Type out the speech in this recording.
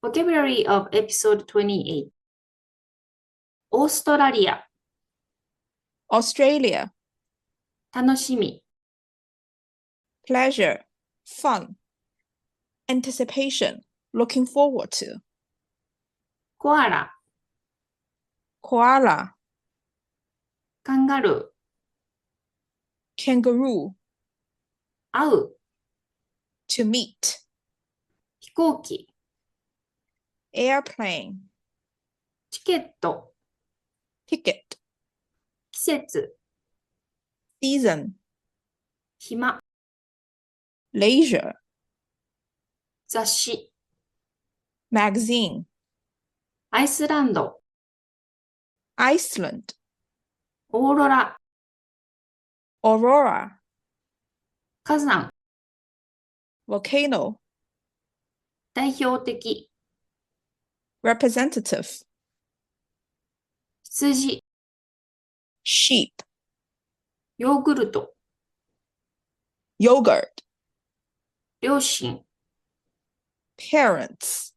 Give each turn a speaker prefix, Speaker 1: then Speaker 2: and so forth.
Speaker 1: Vocabulary of Episode 28オーストラリア
Speaker 2: Australia,
Speaker 1: 楽しみ
Speaker 2: pleasure, fun, anticipation, looking forward to,
Speaker 1: コアラ
Speaker 2: koala,
Speaker 1: カンガルー
Speaker 2: kangaroo,
Speaker 1: 会う
Speaker 2: to meet,
Speaker 1: 飛行機
Speaker 2: airplane,
Speaker 1: チケット
Speaker 2: ticket,
Speaker 1: 季節
Speaker 2: season,
Speaker 1: 暇
Speaker 2: leisure,
Speaker 1: 雑誌
Speaker 2: magazine,
Speaker 1: アイスランド
Speaker 2: Iceland,
Speaker 1: オーロラ
Speaker 2: aurora,
Speaker 1: 火山
Speaker 2: volcano,
Speaker 1: 代表的
Speaker 2: representative,
Speaker 1: 羊
Speaker 2: sheep,
Speaker 1: ヨーグルト
Speaker 2: yogurt,
Speaker 1: 両親
Speaker 2: parents,